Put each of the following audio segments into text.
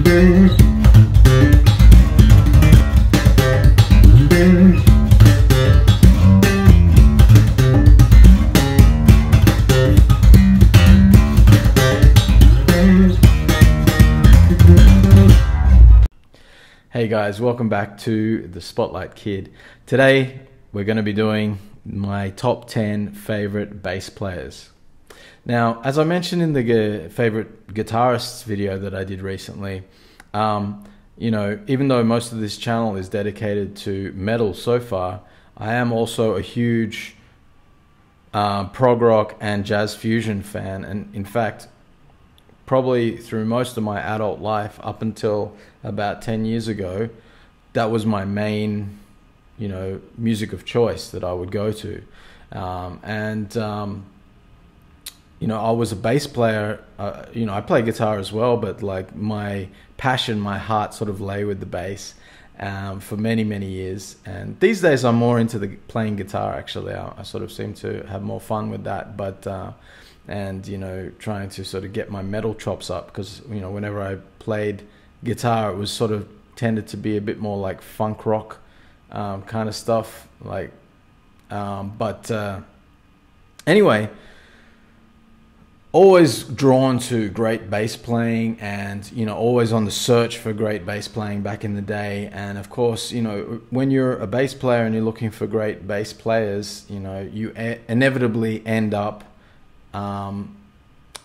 Hey guys, welcome back to the Spotlight Kid. Today we're going to be doing my top 10 favorite bass players. Now, as I mentioned in the favorite guitarists video that I did recently, you know, even though most of this channel is dedicated to metal so far, I am also a huge prog rock and jazz fusion fan, and in fact probably through most of my adult life up until about 10 years ago, that was my main, you know, music of choice that I would go to. You know, I was a bass player, you know, I play guitar as well, but like my passion, my heart sort of lay with the bass for many, many years. And these days I'm more into the playing guitar, actually. I sort of seem to have more fun with that, but and you know, trying to sort of get my metal chops up, because you know, whenever I played guitar, it was sort of tended to be a bit more like funk rock kind of stuff, like anyway, always drawn to great bass playing, and you know, always on the search for great bass playing back in the day. And of course, you know, when you're a bass player and you're looking for great bass players, you know, you inevitably end up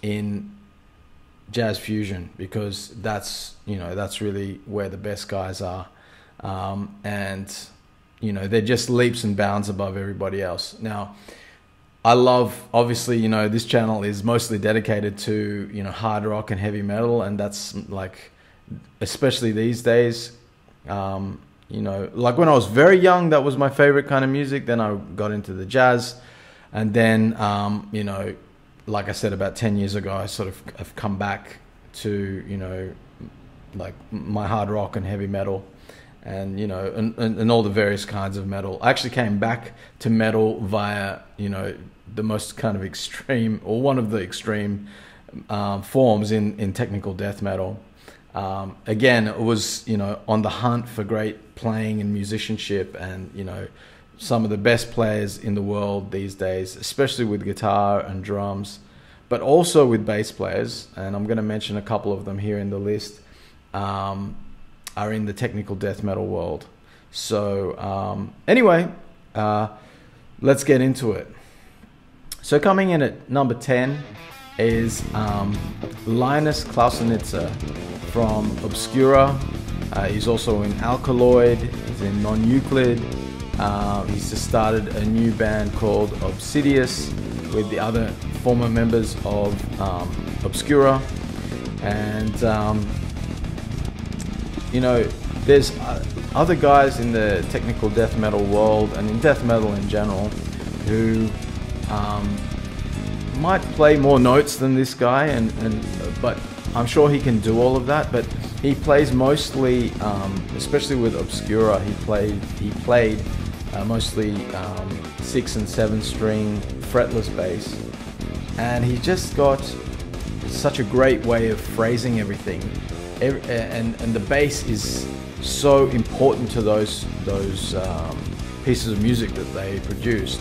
in jazz fusion, because that's, you know, that's really where the best guys are, and you know, they're just leaps and bounds above everybody else. Now, I love, obviously, you know, this channel is mostly dedicated to, you know, hard rock and heavy metal, and that's like, especially these days, you know, like when I was very young, that was my favorite kind of music. Then I got into the jazz, and then you know, like I said, about 10 years ago, I sort of have come back to, you know, like my hard rock and heavy metal, and you know, and all the various kinds of metal. I actually came back to metal via, you know, the most kind of extreme, or one of the extreme forms in technical death metal. Again, it was, you know, on the hunt for great playing and musicianship, and you know, some of the best players in the world these days, especially with guitar and drums, but also with bass players, and I'm going to mention a couple of them here in the list, are in the technical death metal world. So anyway, let's get into it. So coming in at number 10 is Nils Clausen from Obscura. He's also in Alkaloid, he's in Non-Euclid. He's just started a new band called Obsidious with the other former members of Obscura. And you know, there's other guys in the technical death metal world and in death metal in general who might play more notes than this guy, but I'm sure he can do all of that. But he plays mostly, especially with Obscura, he played mostly 6 and 7 string fretless bass, and he just got such a great way of phrasing everything. And the bass is so important to those pieces of music that they produced.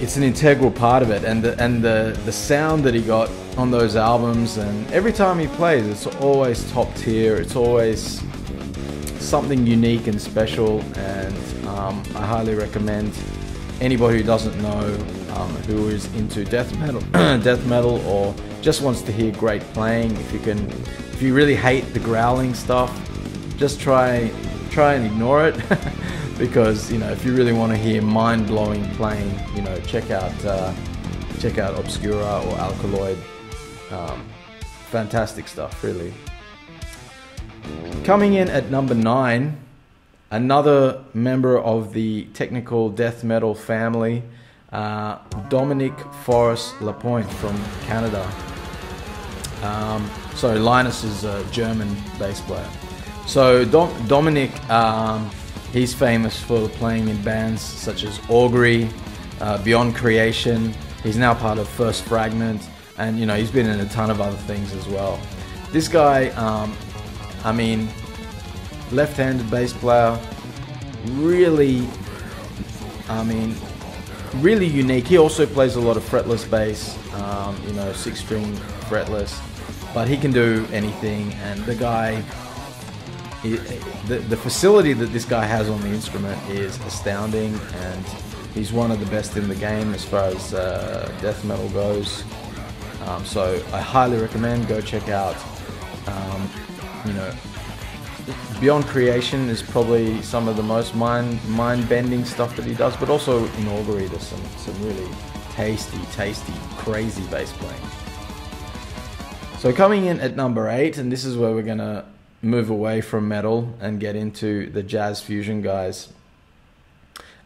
It's an integral part of it, and the sound that he got on those albums, and every time he plays, it's always top tier. It's always something unique and special, and I highly recommend anybody who doesn't know, who is into death metal, or just wants to hear great playing. If you really hate the growling stuff, just try and ignore it. Because, you know, if you really want to hear mind-blowing playing, you know, check out Obscura or Alkaloid. Fantastic stuff, really. Coming in at number 9, another member of the technical death metal family, Dominik Forrest from Canada. Sorry, Linus is a German bass player. So Dominik, he's famous for playing in bands such as Augury, Beyond Creation. He's now part of First Fragment, and you know, he's been in a ton of other things as well. This guy, I mean, left-handed bass player, really, I mean, really unique. He also plays a lot of fretless bass, you know, 6-string fretless, but he can do anything. And the guy, the facility that this guy has on the instrument is astounding, and he's one of the best in the game as far as death metal goes. So I highly recommend, go check out, you know, Beyond Creation is probably some of the most mind-bending stuff that he does, but also in Augury there's some really tasty, crazy bass playing. So coming in at number 8, and this is where we're gonna move away from metal and get into the jazz fusion guys.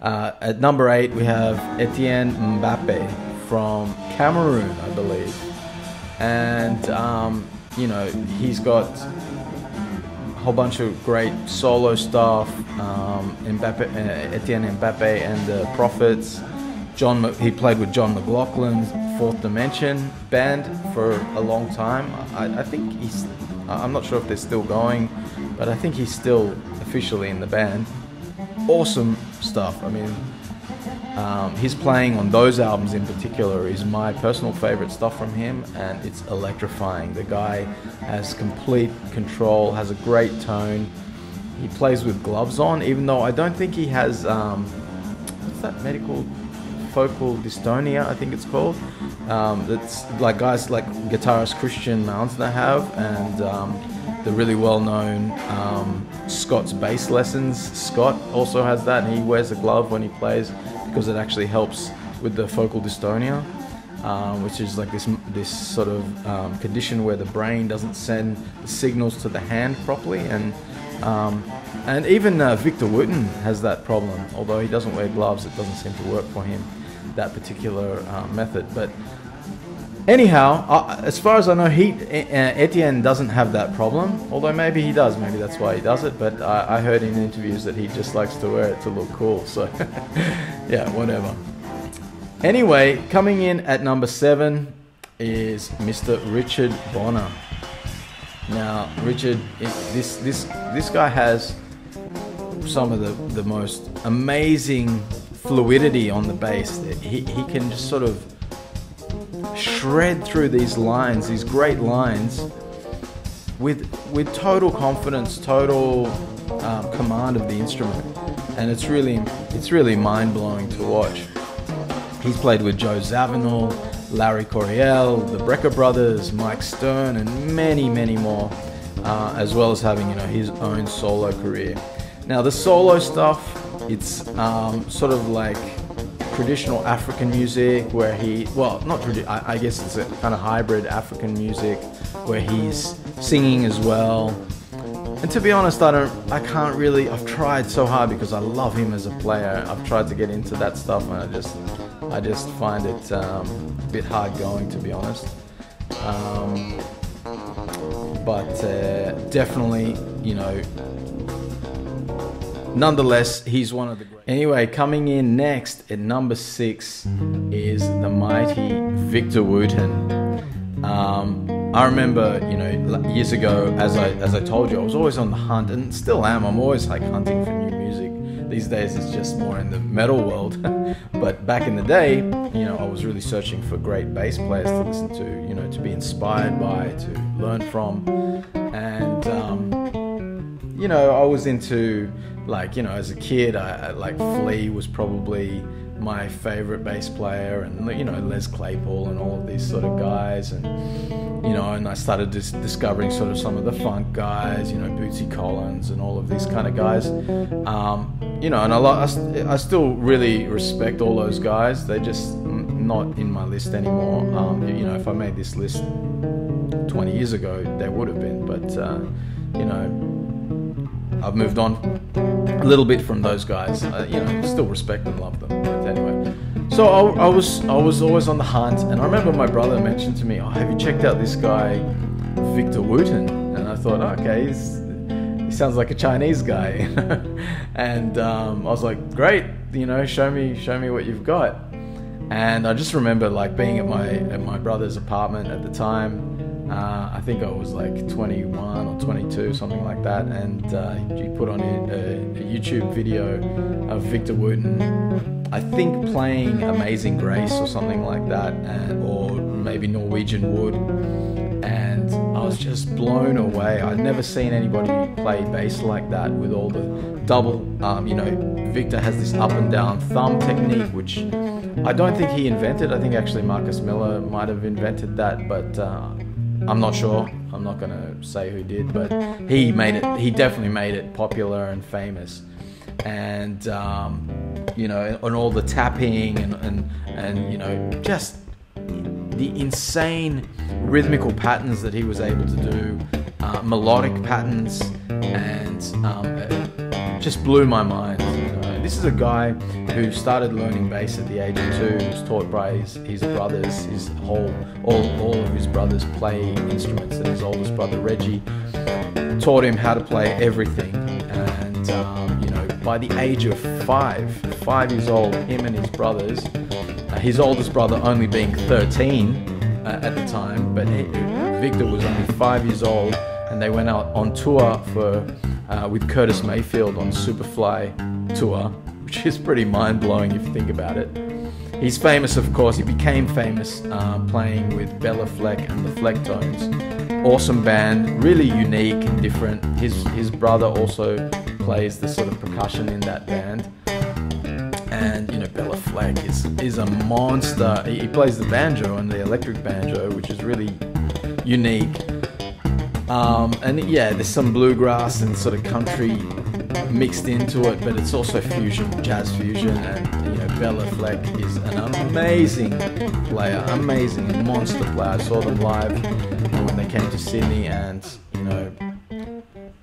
At number 8 we have Etienne Mbappe from Cameroon, I believe, and you know, he's got a whole bunch of great solo stuff. Etienne Mbappe and the Prophets. He played with John McLaughlin's Fourth Dimension band for a long time. I think I'm not sure if they're still going, but I think he's still officially in the band. Awesome stuff. I mean, his playing on those albums in particular is my personal favorite stuff from him, and it's electrifying. The guy has complete control, has a great tone. He plays with gloves on, even though I don't think he has, what's that medical focal dystonia, I think it's called. That's like guys like guitarist Christian Mountner have, and the really well-known Scott's Bass Lessons. Scott also has that, and he wears a glove when he plays because it actually helps with the focal dystonia, which is like this sort of condition where the brain doesn't send the signals to the hand properly, and even Victor Wooten has that problem. Although he doesn't wear gloves, it doesn't seem to work for him, that particular method. But anyhow, as far as I know, Etienne doesn't have that problem, although maybe he does, maybe that's why he does it, but I heard in interviews that he just likes to wear it to look cool, so yeah, whatever. Anyway, coming in at number 7 is Mr. Richard Bonner. Now, Richard, this guy has some of the most amazing fluidity on the bass. He can just sort of shred through these lines, these great lines, with total confidence, total command of the instrument, and it's really mind-blowing to watch. He's played with Joe Zawinul, Larry Coryell, the Brecker Brothers, Mike Stern, and many more, as well as having, you know, his own solo career. Now the solo stuff, it's sort of like traditional African music where I guess it's a kind of hybrid African music where he's singing as well. And to be honest, I've tried so hard because I love him as a player. I've tried to get into that stuff, and I just find it a bit hard going, to be honest. But definitely, you know, nonetheless, he's one of the great. Anyway, coming in next at number 6 is the mighty Victor Wooten. I remember, you know, years ago, as I told you, I was always on the hunt, and still am. I'm always like hunting for new music. These days, it's just more in the metal world. But back in the day, you know, I was really searching for great bass players to listen to, you know, to be inspired by, to learn from, and you know, I was into, like, you know, as a kid, I like Flea was probably my favorite bass player, and, you know, Les Claypool and all of these sort of guys, and, you know, and I started discovering sort of some of the funk guys, you know, Bootsy Collins and all of these kind of guys, you know, and I still really respect all those guys. They're just not in my list anymore. You know, if I made this list 20 years ago, they would have been, but you know, I've moved on a little bit from those guys. You know, still respect and love them. But anyway, so I was always on the hunt, and I remember my brother mentioned to me, "Oh, have you checked out this guy, Victor Wooten?" And I thought, okay, he sounds like a Chinese guy, and I was like, "Great, you know, show me what you've got." And I just remember like being at my brother's apartment at the time. I think I was like 21 or 22, something like that, and he put on a YouTube video of Victor Wooten, I think playing Amazing Grace or something like that, or maybe Norwegian Wood, and I was just blown away. I'd never seen anybody play bass like that with all the double, Victor has this up and down thumb technique, which I don't think he invented. I think actually Marcus Miller might have invented that, but I'm not sure. I'm not going to say who did, but he definitely made it popular and famous. And, and all the tapping and just the insane rhythmical patterns that he was able to do, melodic patterns, and just blew my mind. This is a guy who started learning bass at the age of 2. He was taught by his brothers. All of his brothers play instruments, and his oldest brother Reggie taught him how to play everything. And by the age of 5 years old, him and his brothers, his oldest brother only being 13 at the time, but Victor was only 5 years old, and they went out on tour with Curtis Mayfield on Superfly tour, which is pretty mind-blowing if you think about it. He's famous, of course. He became famous playing with Bella Fleck and the Flecktones. Awesome band, really unique and different. His brother also plays the sort of percussion in that band. And Bella Fleck is a monster. He plays the banjo and the electric banjo, which is really unique. There's some bluegrass and sort of country mixed into it, but it's also fusion, jazz fusion. And Bella Fleck is an amazing player, amazing monster player. I saw them live when they came to Sydney, and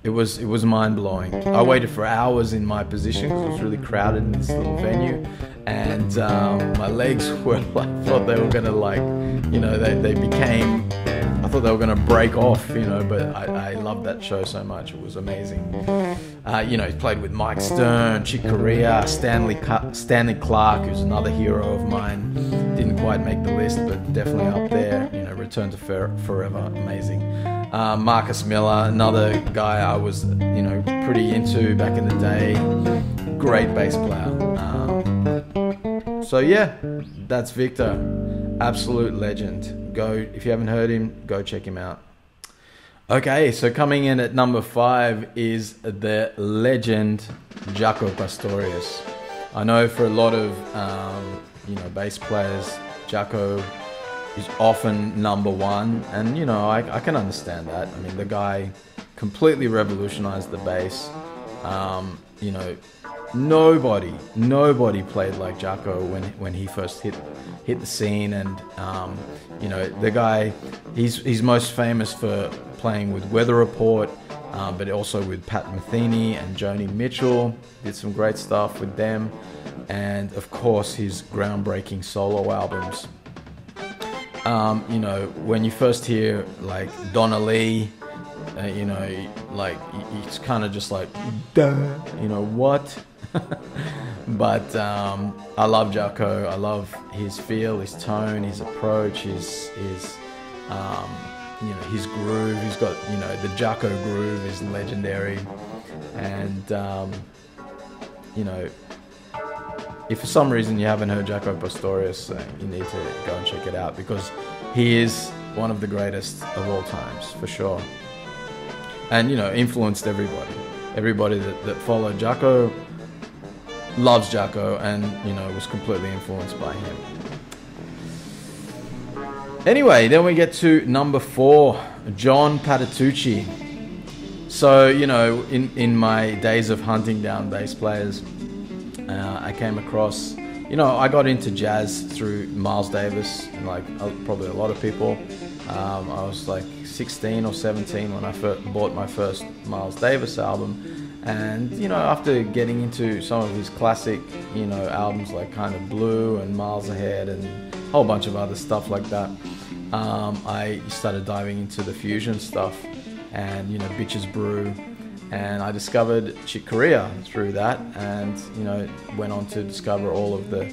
it was mind-blowing. I waited for hours in my position because it was really crowded in this little venue, and my legs were I thought they were gonna I thought they were gonna break off, but I loved that show so much. It was amazing. He played with Mike Stern, Chick Corea, Stanley Clarke, who's another hero of mine. Didn't quite make the list, but definitely up there. Return to Forever, amazing. Marcus Miller, another guy I was, pretty into back in the day. Great bass player. That's Victor. Absolute legend. Go, if you haven't heard him, go check him out. Okay, so coming in at number 5 is the legend Jaco Pastorius. I know for a lot of, bass players, Jaco is often number 1, and I can understand that. I mean, the guy completely revolutionized the bass. Nobody played like Jaco when he first hit the scene, and the guy, he's most famous for playing with Weather Report, but also with Pat Metheny and Joni Mitchell. Did some great stuff with them, and of course his groundbreaking solo albums. When you first hear like Donna Lee, it's kind of just like, duh, what? But I love Jaco. I love his feel, his tone, his approach, his groove. He's got, the Jaco groove is legendary. And, if for some reason you haven't heard Jaco Pastorius, you need to go and check it out, because he is one of the greatest of all times, for sure. And, influenced everybody. Everybody that followed Jaco loves Jaco, and, was completely influenced by him. Anyway, then we get to number 4, John Patatucci. So, in my days of hunting down bass players, I came across, I got into jazz through Miles Davis, like probably a lot of people. I was like 16 or 17 when I bought my first Miles Davis album. And, after getting into some of his classic, albums like Kind of Blue and Miles Ahead and a whole bunch of other stuff like that, I started diving into the fusion stuff and, Bitches Brew. And I discovered Chick Corea through that, and went on to discover all of the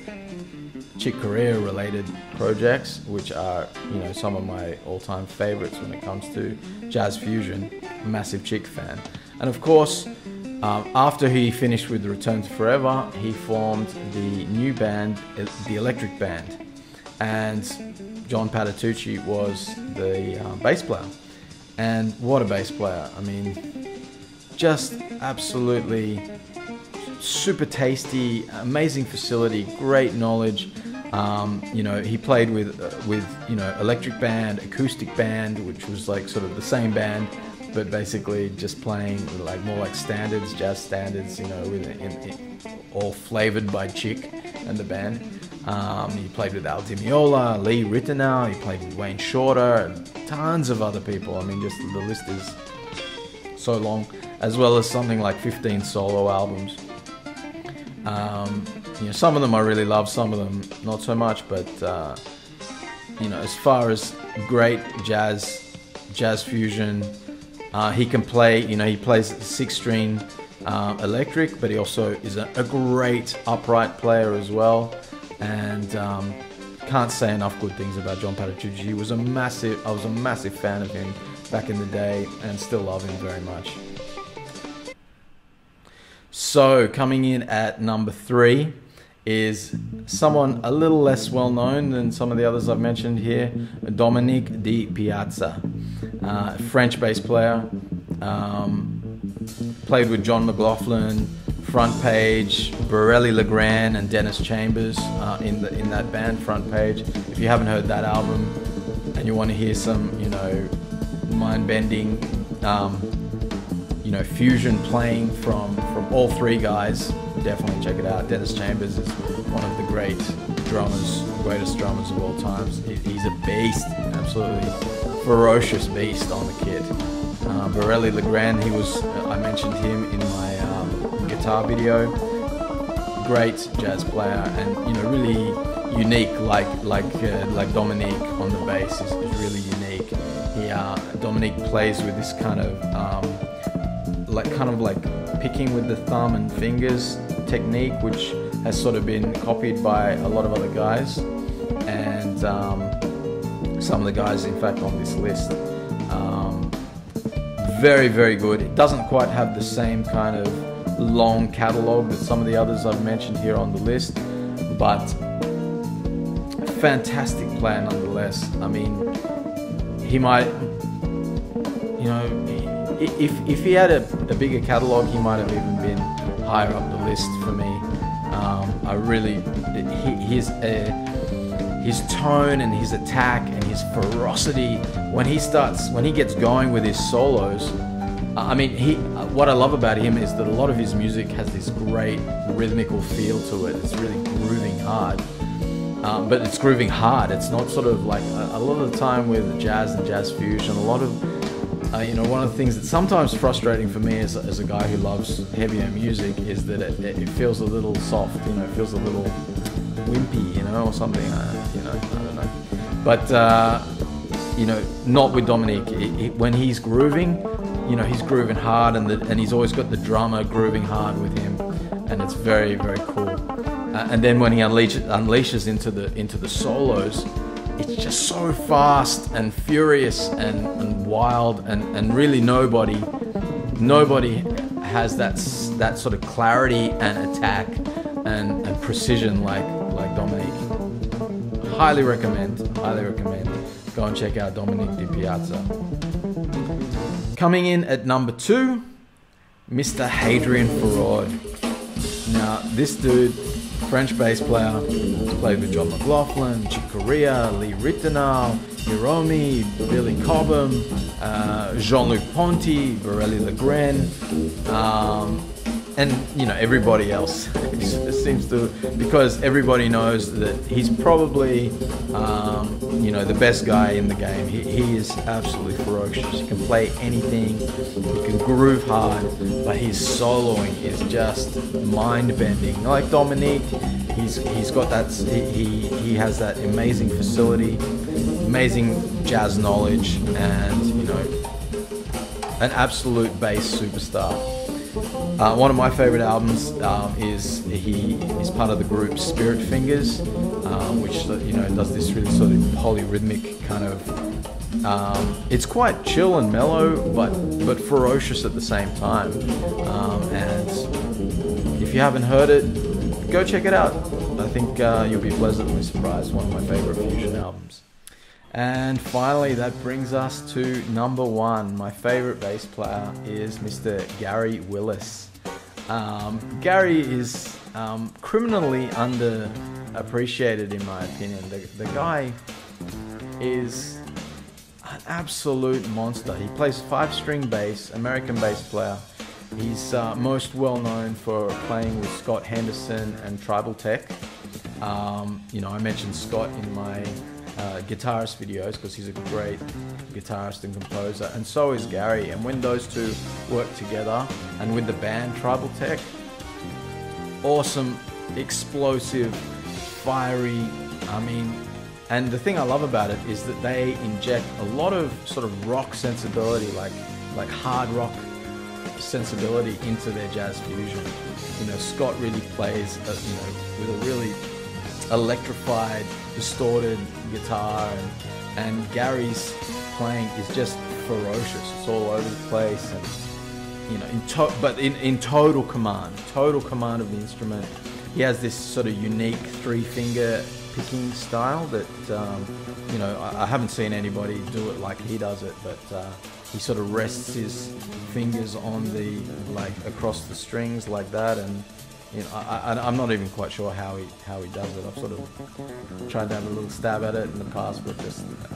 Chick Corea related projects, which are, you know, some of my all-time favorites when it comes to jazz fusion. Massive Chick fan. And of course, after he finished with Return to Forever, he formed the new band, the Electric Band, and John Patatucci was the bass player. And what a bass player. I mean, just absolutely super tasty, amazing facility, great knowledge. You know, he played with you know, electric band, acoustic band, which was like sort of the same band, but basically just playing like more like standards, jazz standards, you know, all flavored by Chick and the band. He played with Al Di Meola, Lee Ritenour, he played with Wayne Shorter, and tons of other people. I mean, just the list is so long, as well as something like 15 solo albums. You know, some of them I really love, some of them not so much, but you know, as far as great jazz fusion, he can play, you know, he plays 6-string electric, but he also is a great upright player as well. And can't say enough good things about John Patatucci. I was a massive fan of him back in the day, and still love him very much. So coming in at number 3 is someone a little less well known than some of the others I've mentioned here, Dominique Di Piazza, French bass player, played with John McLaughlin, Front Page, Borelli Legrand and Dennis Chambers in that band, Front Page. If you haven't heard that album and you want to hear some, you know, mind-bending, you know, fusion playing from all three guys, definitely check it out. Dennis Chambers is one of the greatest drummers of all times. He's a beast, absolutely ferocious beast on the kit. Borelli Legrand, I mentioned him in my guitar video. Great jazz player, and, you know, really unique, like Dominique on the bass is really unique. Dominique plays with this kind of like picking with the thumb and fingers technique, which has sort of been copied by a lot of other guys, and some of the guys, in fact, on this list. Very, very good. It doesn't quite have the same kind of long catalog that some of the others I've mentioned here on the list, but fantastic player nonetheless. I mean, he might, you know, if he had a bigger catalog, he might have even been higher up the list for me. I really, his tone and his attack and his ferocity when he gets going with his solos. I mean, what I love about him is that a lot of his music has this great rhythmical feel to it. It's really grooving hard, but it's grooving hard. It's not sort of like a lot of the time with jazz and jazz fusion. A lot of you know, one of the things that's sometimes frustrating for me as a guy who loves heavier music is that it feels a little soft. You know, it feels a little wimpy, you know, or something. You know, I don't know. But you know, not with Dominique. When he's grooving, you know, he's grooving hard, and he's always got the drummer grooving hard with him, and it's very, very cool. And then when he unleashes into the solos, it's just so fast and furious and wild, and really nobody has that sort of clarity and attack and precision like Dominique. Highly recommend. Go and check out Dominique Di Piazza. Coming in at number 2, Mr. Hadrian Ferrier. Now, this dude, French bass player, played with John McLaughlin, Chick Corea, Lee Ritenour, Hiromi, Billy Cobham, Jean-Luc Ponty, Borelli Legrand, and, you know, everybody else. It seems to, because everybody knows that he's probably, you know, the best guy in the game. He is absolutely ferocious. He can play anything. He can groove hard, but his soloing is just mind-bending. Like Dominique, he's got that. He has that amazing facility, amazing jazz knowledge, and, you know, an absolute bass superstar. One of my favorite albums is he is part of the group Spirit Fingers, which does this really sort of polyrhythmic kind of. It's quite chill and mellow, but ferocious at the same time. And if you haven't heard it, go check it out. I think you'll be pleasantly surprised. One of my favorite fusion albums. And finally, that brings us to number one. My favorite bass player is Mr. Gary Willis. Gary is criminally underappreciated in my opinion. The guy is an absolute monster. He plays 5-string bass, American bass player. He's most well known for playing with Scott Henderson and Tribal Tech. I mentioned Scott in my guitarist videos because he's a great guitarist and composer, and so is Gary. And when those two work together, and with the band Tribal Tech, awesome, explosive, fiery. And the thing I love about it is that they inject a lot of sort of rock sensibility, like hard rock sensibility into their jazz fusion. Scott really plays with a really electrified, distorted guitar, and Gary's playing is just ferocious. It's all over the place, and in total command of the instrument. He has this sort of unique 3-finger picking style that I haven't seen anybody do it like he does it, but he sort of rests his fingers on across the strings like that, and I'm not even quite sure how he does it. I've sort of tried to have a little stab at it in the past, but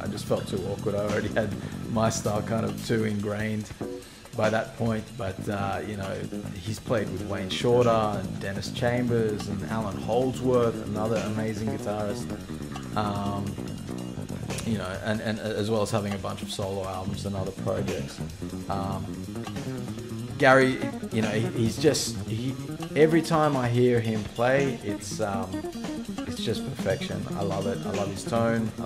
I just felt too awkward. I already had my style kind of too ingrained by that point. But he's played with Wayne Shorter and Dennis Chambers and Alan Holdsworth, another amazing guitarist. And as well as having a bunch of solo albums and other projects. Gary, every time I hear him play, it's just perfection. I love it. I love his tone. I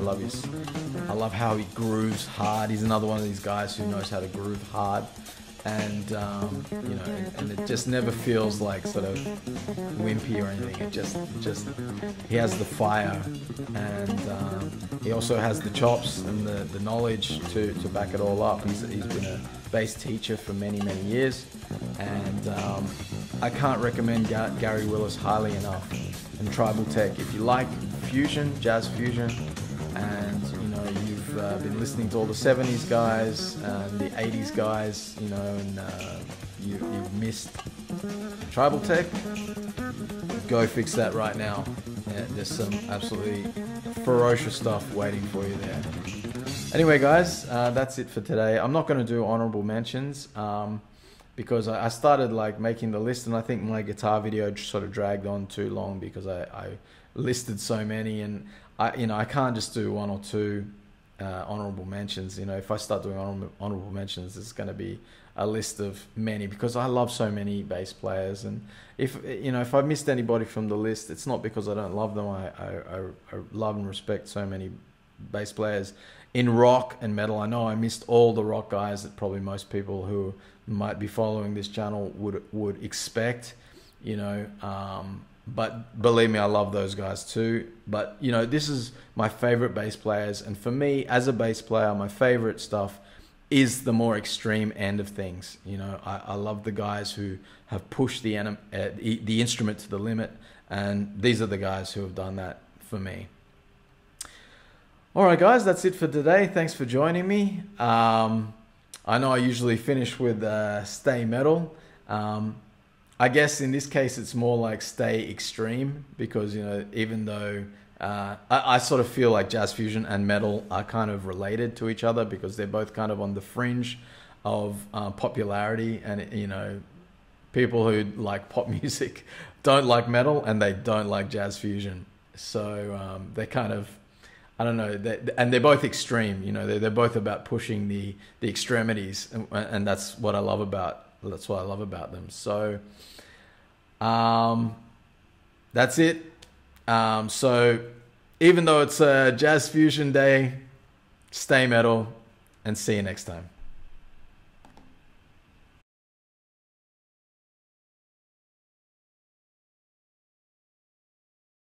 love how he grooves hard. He's another one of these guys who knows how to groove hard, and and it just never feels like sort of wimpy or anything. It just he has the fire, and he also has the chops and the knowledge to back it all up. He's been a bass teacher for many years, and I can't recommend Gary Willis highly enough. And Tribal Tech, if you like fusion, jazz fusion, and you've been listening to all the 70s guys and the 80s guys, and you've missed Tribal Tech, go fix that right now. There's some absolutely ferocious stuff waiting for you there. Anyway, guys, that's it for today. I'm not going to do honorable mentions because I started making the list, and I think my guitar video sort of dragged on too long because I listed so many, and I can't just do one or two honorable mentions. If I start doing honorable mentions, it's going to be a list of many because I love so many bass players, and if I missed anybody from the list, it's not because I don't love them. I love and respect so many bass players in rock and metal. I know I missed all the rock guys that probably most people who might be following this channel would expect, but believe me, I love those guys too. But this is my favorite bass players, and for me as a bass player, my favorite stuff is the more extreme end of things. I love the guys who have pushed the instrument to the limit, and these are the guys who have done that for me. Alright guys, that's it for today. Thanks for joining me. I know I usually finish with Stay Metal. I guess in this case it's more like Stay Extreme, because even though I sort of feel like jazz fusion and metal are kind of related to each other because they're both kind of on the fringe of popularity, and people who like pop music don't like metal and they don't like jazz fusion, so they're kind of, I don't know, and they're both extreme. They're both about pushing the extremities, and that's what I love about them. So that's it. So even though it's a jazz fusion day, stay metal, and see you next time.